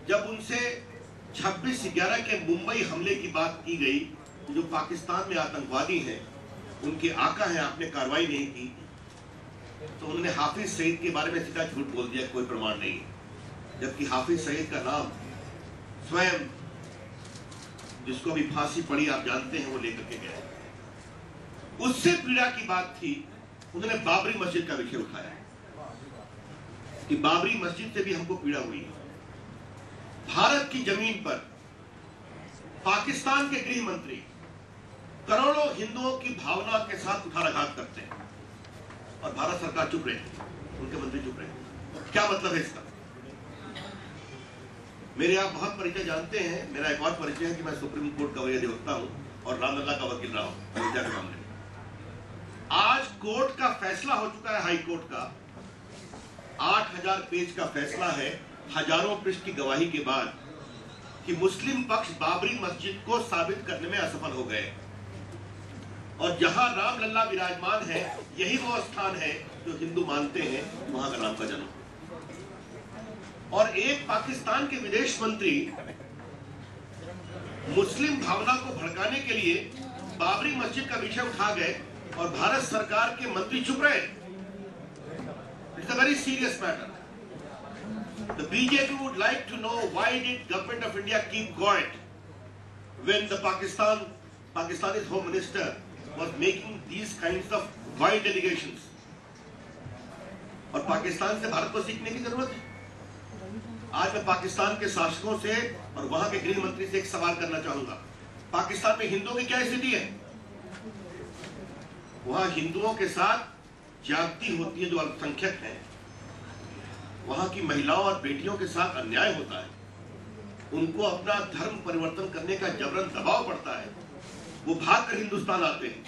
जब उनसे 26/11 के मुंबई हमले की बात की गई, जो पाकिस्तान में आतंकवादी हैं, उनके आका हैं, आपने कार्रवाई नहीं की, तो उन्होंने हाफिज सईद के बारे में सीधा झूठ बोल दिया, कोई प्रमाण नहीं है। जबकि हाफिज सईद का नाम स्वयं जिसको अभी फांसी पड़ी आप जानते हैं, वो लेकर के गए। उससे पीड़ा की बात थी, उन्होंने बाबरी मस्जिद का विषय उठाया कि बाबरी मस्जिद से भी हमको पीड़ा हुई है। भारत की जमीन पर पाकिस्तान के गृह मंत्री करोड़ों हिंदुओं की भावना के साथ कुठाराघात करते हैं और भारत सरकार चुप रही, उनके मंत्री चुप रहे। क्या मतलब है इसका? मेरे आप बहुत परिचय जानते हैं। मेरा एक और परिचय है कि मैं सुप्रीम कोर्ट का वही अधिवक्ता हूं और रामलला का वकील रहा हूं अयोध्या के मामले में। आज कोर्ट का फैसला हो चुका है, हाई कोर्ट का 8000 पेज का फैसला है, हजारों पृष्ठ की गवाही के बाद, कि मुस्लिम पक्ष बाबरी मस्जिद को साबित करने में असफल हो गए और जहां रामलला विराजमान है, यही वो स्थान है जो हिंदू मानते हैं वहां का राम का जन्म। और एक पाकिस्तान के विदेश मंत्री मुस्लिम भावना को भड़काने के लिए बाबरी मस्जिद का विषय उठा गए और भारत सरकार के मंत्री चुप रहे। It's a very serious matter. The BJP would like to know why did Government of India keep quiet when the Pakistani's Home Minister was making these kinds of wild allegations? और पाकिस्तान से भारत को सीखने की जरूरत है। आज मैं पाकिस्तान के शासकों से और वहां के गृह मंत्री से एक सवाल करना चाहूंगा। पाकिस्तान में हिंदुओं की क्या स्थिति है? वहां हिंदुओं के साथ ज्यादती होती है जो अल्पसंख्यक हैं, वहां की महिलाओं और बेटियों के साथ अन्याय होता है, उनको अपना धर्म परिवर्तन करने का जबरन दबाव पड़ता है, वो भाग कर हिंदुस्तान आते हैं।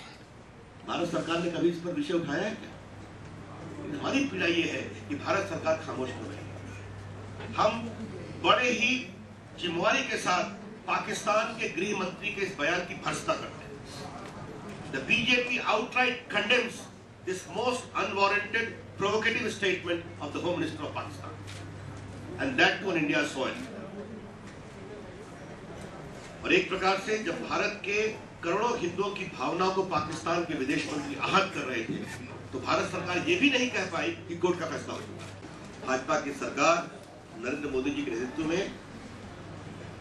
भारत सरकार ने कभी इस पर विषय उठाया है क्या? हमारी पीड़ा ये है कि भारत सरकार खामोश क्यों रही। हम बड़े ही जिम्मेवारी के साथ पाकिस्तान के गृह मंत्री के इस बयान की भर्त्सना करते हैं। The BJP outright condemns this most unwarranted, provocative statement of the Home Minister of Pakistan, and that too on India's soil. और एक प्रकार से जब भारत के करोड़ों हिंदुओं की भावनाओं को पाकिस्तान के विदेश मंत्री आहत कर रहे थे, तो भारत सरकार ये भी नहीं कह पाई कि कोर्ट का फैसला हो चुका है। भाजपा की सरकार नरेंद्र मोदी जी के नेतृत्व में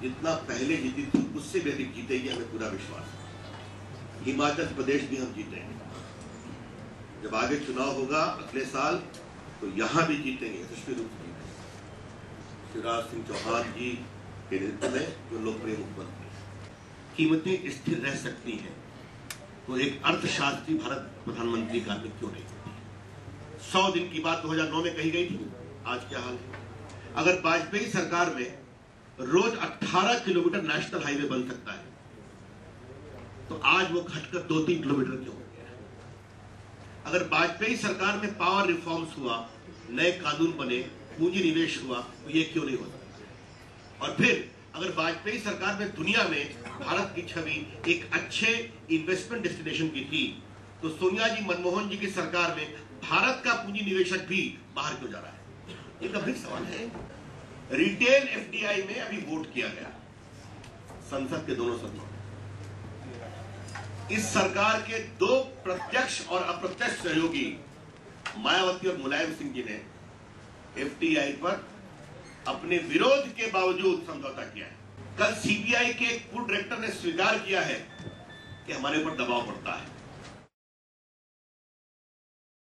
जितना पहले जीती थी, उससे भी अधिक जीतेगी, हमें पूरा विश्वास है। हिमाचल प्रदेश भी हम जीतेंगे। जब आगे चुनाव होगा अगले साल, तो यहां भी जीतेंगे, यशस्वी रूप से जीतेंगे। शिवराज सिंह चौहान जी के नेतृत्व में जो लोकप्रिय मुख्यमंत्री, कीमतें स्थिर रह सकती हैं, तो एक अर्थशास्त्री भारत प्रधानमंत्री का क्यों नहीं होती? 100 दिन की बात 2009 में कही गई थी, आज क्या हाल है? अगर वाजपेयी सरकार में रोज 18 किलोमीटर नेशनल हाईवे बन सकता है, तो आज वो घटकर 2-3 किलोमीटर क्यों हो गया? अगर वाजपेयी सरकार में पावर रिफॉर्म्स हुआ, नए कानून बने, पूंजी निवेश हुआ, तो ये क्यों नहीं हो सकता? और फिर अगर वाजपेयी सरकार में दुनिया में भारत की छवि एक अच्छे इन्वेस्टमेंट डेस्टिनेशन की थी, तो सोनिया जी, मनमोहन जी की सरकार में भारत का पूंजी निवेशक भी बाहर क्यों जा रहा है? ये गंभीर सवाल है। रिटेल एफडीआई में अभी वोट किया गया संसद के दोनों सदनों में। इस सरकार के 2 प्रत्यक्ष और अप्रत्यक्ष सहयोगी मायावती और मुलायम सिंह जी ने एफडीआई पर अपने विरोध के बावजूद समझौता किया है। कल सीबीआई के एक पूर्व डायरेक्टर ने स्वीकार किया है कि हमारे ऊपर दबाव पड़ता है।